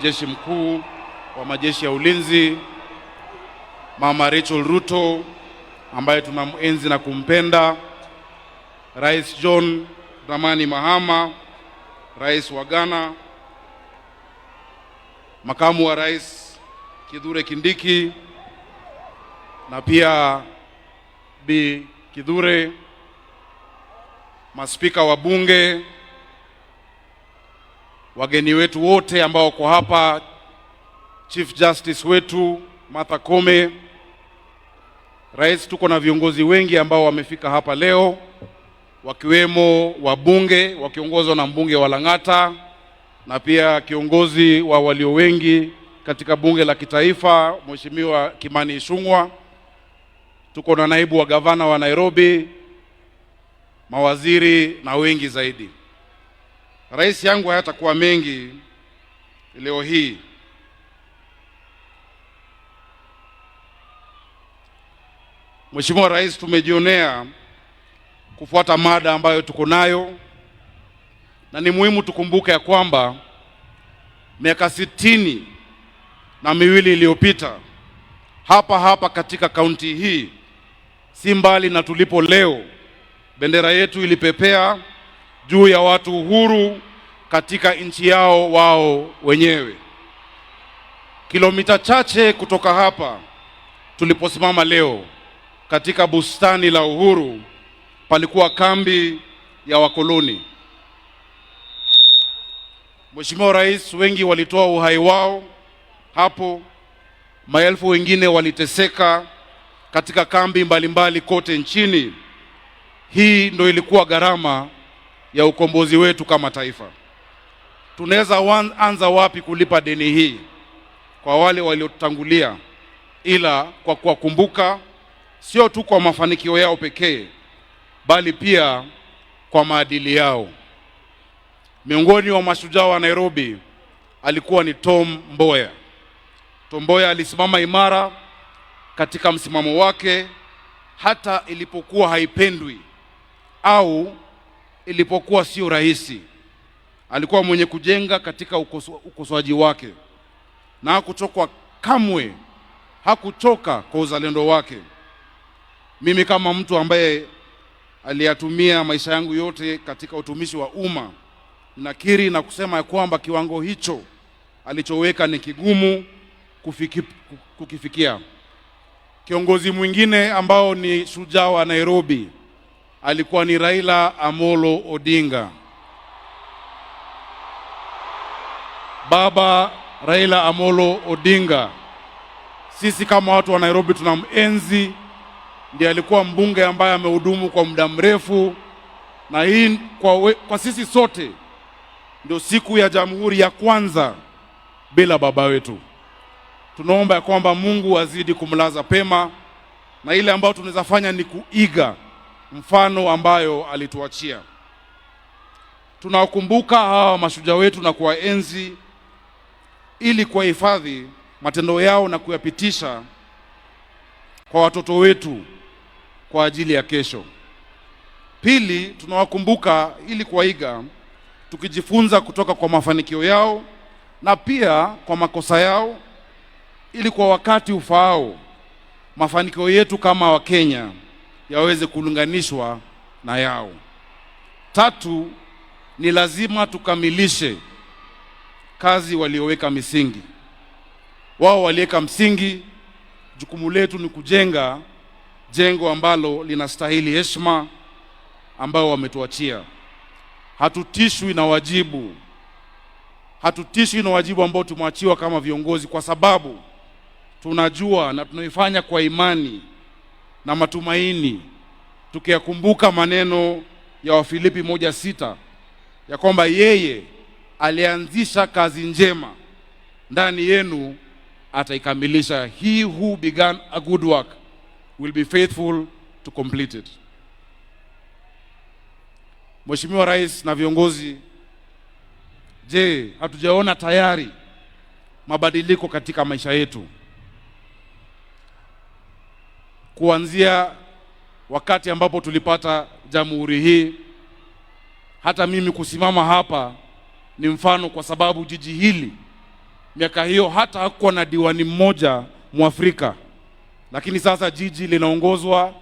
Jeshi Mkuu wa Majeshi ya Ulinzi, Mama Rachel Ruto ambaye tunamuenzi na kumpenda, Rais John Dramani Mahama, Rais wa Ghana, Makamu wa Rais Kithure Kindiki na pia Bi Kithure, maspika wa bunge, wageni wetu wote ambao wako hapa, Chief Justice wetu Martha Koome, Rais, tuko na viongozi wengi ambao wamefika hapa leo, wakiwemo wabunge wakiongozwa na mbunge wa Lang'ata na pia kiongozi wa walio wengi katika bunge la kitaifa Mheshimiwa Kimani Ichung'wah. Tuko na naibu wa gavana wa Nairobi, mawaziri na wengi zaidi. Rais yangu hayatakuwa mengi leo hii. Mheshimiwa Rais, tumejionea kufuata mada ambayo tuko nayo, na ni muhimu tukumbuke ya kwamba miaka 62 iliyopita hapa katika kaunti hii, si mbali na tulipo leo, bendera yetu ilipepea juu ya watu uhuru katika nchi yao wao wenyewe. Kilomita chache kutoka hapa tuliposimama leo katika bustani la Uhuru palikuwa kambi ya wakoloni. Mheshimiwa Rais, wengi walitoa uhai wao hapo, maelfu wengine waliteseka katika kambi mbalimbali kote nchini. Hii ndio ilikuwa gharama ya ukombozi wetu kama taifa. Tunaweza anza wapi kulipa deni hii kwa wale waliotangulia, ila kwa kuwakumbuka sio tu kwa mafanikio yao pekee, bali pia kwa maadili yao. Miongoni wa mashujaa wa Nairobi alikuwa ni Tom Mboya. Tom Mboya alisimama imara katika msimamo wake hata ilipokuwa haipendwi au ilipokuwa sio rahisi. Alikuwa mwenye kujenga katika ukosoaji wake na hakuchoka kamwe, hakuchoka kwa uzalendo wake. Mimi kama mtu ambaye aliyatumia maisha yangu yote katika utumishi wa umma, nakiri na kusema ya kwamba kiwango hicho alichoweka ni kigumu kukifikia. Kiongozi mwingine ambao ni shujaa wa Nairobi alikuwa ni Raila Amolo Odinga. Baba Raila Amolo Odinga, sisi kama watu wa Nairobi tunamenzi. Ndiye alikuwa mbunge ambaye amehudumu kwa muda mrefu, na hii kwa sisi sote ndio siku ya jamhuri ya kwanza bila baba wetu. Tunaomba ya kwamba Mungu azidi kumlaza pema, na ile ambayo tunaweza fanya ni kuiga mfano ambayo alituachia. Tunawakumbuka hawa mashujaa wetu na kuwaenzi ili kuhifadhi matendo yao na kuyapitisha kwa watoto wetu kwa ajili ya kesho. Pili, tunawakumbuka ili kuwaiga, tukijifunza kutoka kwa mafanikio yao na pia kwa makosa yao, ili kwa wakati ufaao mafanikio yetu kama Wakenya yaweze kulinganishwa na yao. Tatu, ni lazima tukamilishe kazi walioweka misingi. Wao waliweka msingi, jukumu letu ni kujenga jengo ambalo linastahili heshima ambao wametuachia. Hatutishwi na wajibu ambao tumeachiwa kama viongozi, kwa sababu tunajua na tunaifanya kwa imani na matumaini, tukiyakumbuka maneno ya Wafilipi 1:6 ya kwamba yeye alianzisha kazi njema ndani yenu ataikamilisha. He who began a good work will be faithful to complete it. Mheshimiwa Rais na viongozi, je, hatujaona tayari mabadiliko katika maisha yetu? Kuanzia wakati ambapo tulipata jamhuri hii, hata mimi kusimama hapa ni mfano, kwa sababu jiji hili Miaka hiyo hata hakuwa na diwani mmoja Mwafrika, lakini sasa jiji linaongozwa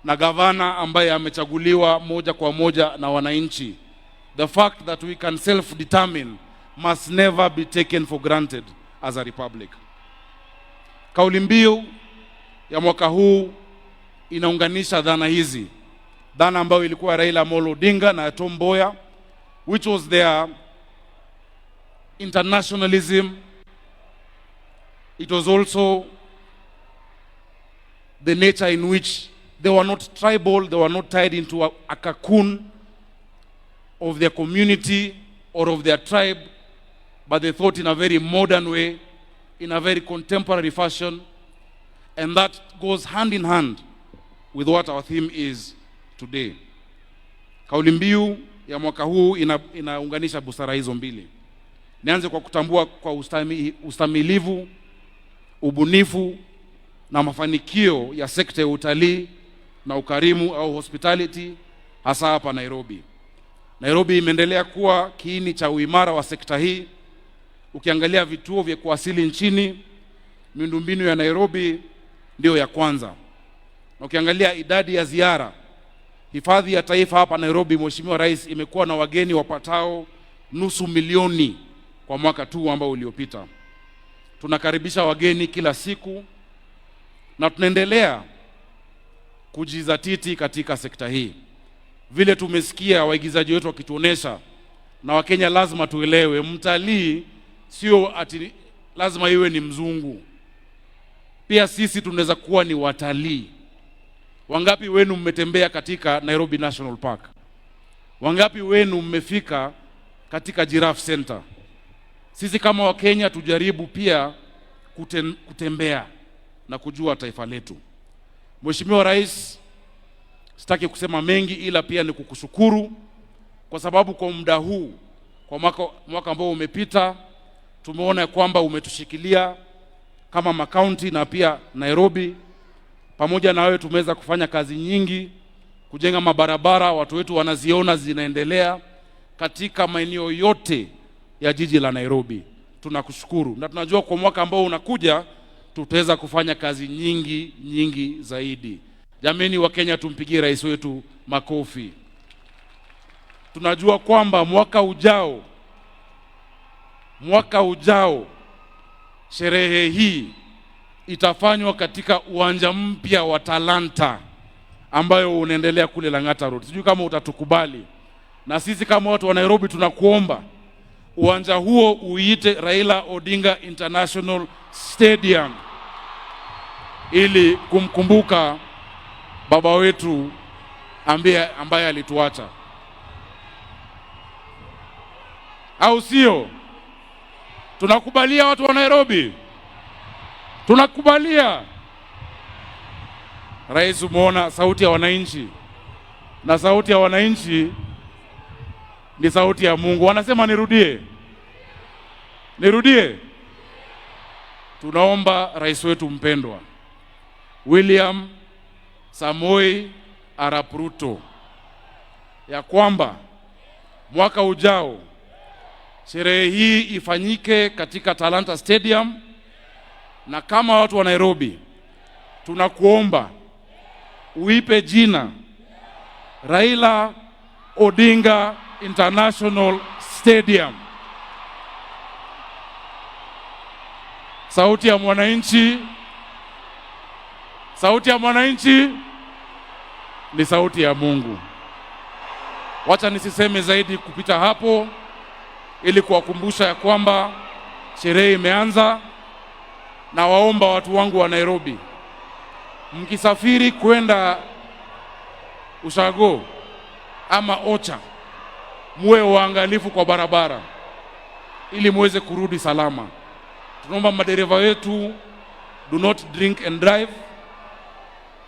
na gavana ambaye amechaguliwa moja kwa moja na wananchi. The fact that we can self-determine must never be taken for granted as a republic. Kauli mbiu ya mwaka huu inaunganisha dhana hizi. Dhana ambayo ilikuwa Raila Amolo Odinga na Tom Mboya, which was their internationalism. It was also the nature in which they were not tribal, they were not tied into a cocoon of their community or of their tribe, but they thought in a very modern way, in a very contemporary fashion, and that goes hand in hand with what our theme is today. Kauli mbiu ya mwaka huu inaunganisha busara hizo mbili. Nianze kwa kutambua kwa ustamilivu, ubunifu na mafanikio ya sekta ya utalii na ukarimu au hospitality hasa hapa Nairobi. Nairobi imeendelea kuwa kiini cha uimara wa sekta hii. Ukiangalia vituo vya kuwasili nchini, miundombinu ya Nairobi ndio ya kwanza. Na ukiangalia idadi ya ziara, hifadhi ya taifa hapa Nairobi, Mheshimiwa Rais, imekuwa na wageni wapatao 500,000 kwa mwaka tu ambao uliopita. Tunakaribisha wageni kila siku na tunaendelea kujizatiti katika sekta hii. Vile tumesikia waigizaji wetu wakituonesha, na Wakenya lazima tuelewe, mtalii sio ati lazima iwe ni mzungu. Pia sisi tunaweza kuwa ni watalii. Wangapi wenu mmetembea katika Nairobi National Park? Wangapi wenu mmefika katika Giraffe Center? Sisi kama Wakenya tujaribu pia kutembea na kujua taifa letu. Mheshimiwa Rais, sitaki kusema mengi ila pia ni kukushukuru kwa sababu kwa muda huu, kwa mwaka ambao umepita, tumeona kwamba umetushikilia kama makaunti na pia Nairobi. Pamoja na wewe tumeweza kufanya kazi nyingi, kujenga mabarabara, watu wetu wanaziona zinaendelea katika maeneo yote ya jiji la Nairobi. Tunakushukuru na tunajua kwa mwaka ambao unakuja tutaweza kufanya kazi nyingi zaidi. Jameni wa Kenya, tumpigie rais wetu makofi. Tunajua kwamba mwaka ujao sherehe hii itafanywa katika uwanja mpya wa Talanta ambayo unaendelea kule Lang'ata Road. Sijui kama utatukubali. Na sisi kama watu wa Nairobi tunakuomba uwanja huo uite Raila Odinga International Stadium ili kumkumbuka baba wetu ambaye alituacha. Au sio? Tunakubalia watu wa Nairobi? Tunakubalia. Rais, umeona sauti ya wananchi, na sauti ya wananchi ni sauti ya Mungu. Wanasema nirudie. Tunaomba rais wetu mpendwa William Samoei Arap Ruto ya kwamba mwaka ujao sherehe hii ifanyike katika Talanta Stadium, na kama watu wa Nairobi tunakuomba uipe jina Raila Odinga International Stadium. Sauti ya mwananchi ni sauti ya Mungu. Wacha nisiseme zaidi kupita hapo, ili kuwakumbusha ya kwamba sherehe imeanza. Na waomba watu wangu wa Nairobi, mkisafiri kwenda Ushago ama Ocha, muwe waangalifu kwa barabara ili muweze kurudi salama. Tunaomba madereva wetu, do not drink and drive.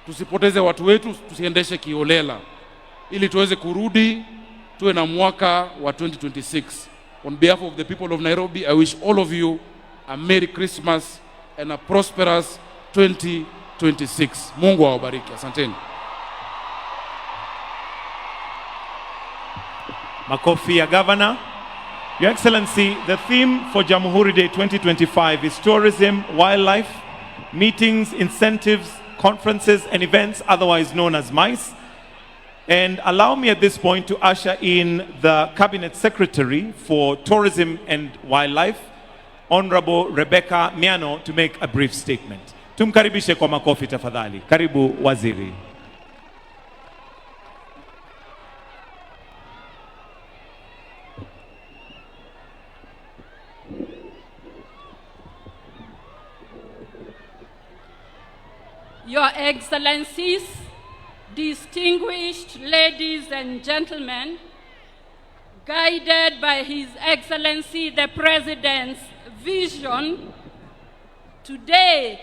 Tusipoteze watu wetu, tusiendeshe kiholela, ili tuweze kurudi tuwe na mwaka wa 2026. On behalf of the people of Nairobi, I wish all of you a Merry Christmas and a prosperous 2026. Mungu awabariki. Asanteni. Makofi ya governor. Your Excellency, the theme for Jamhuri Day 2025 is tourism, wildlife, meetings, incentives, conferences and events, otherwise known as MICE. And allow me at this point to usher in the Cabinet Secretary for Tourism and Wildlife, Honorable Rebecca Miano, to make a brief statement. Tumkaribishe kwa makofi tafadhali. Karibu Waziri. Your Excellencies, distinguished ladies and gentlemen, guided by His Excellency the President's vision, today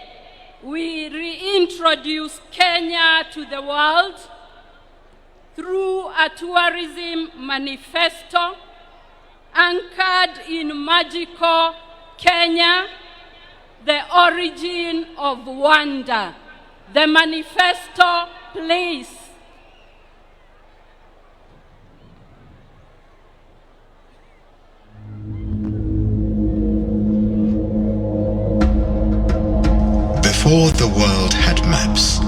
we reintroduce Kenya to the world through a tourism manifesto anchored in magical Kenya, the origin of wonder. The manifesto, please. Before the world had maps,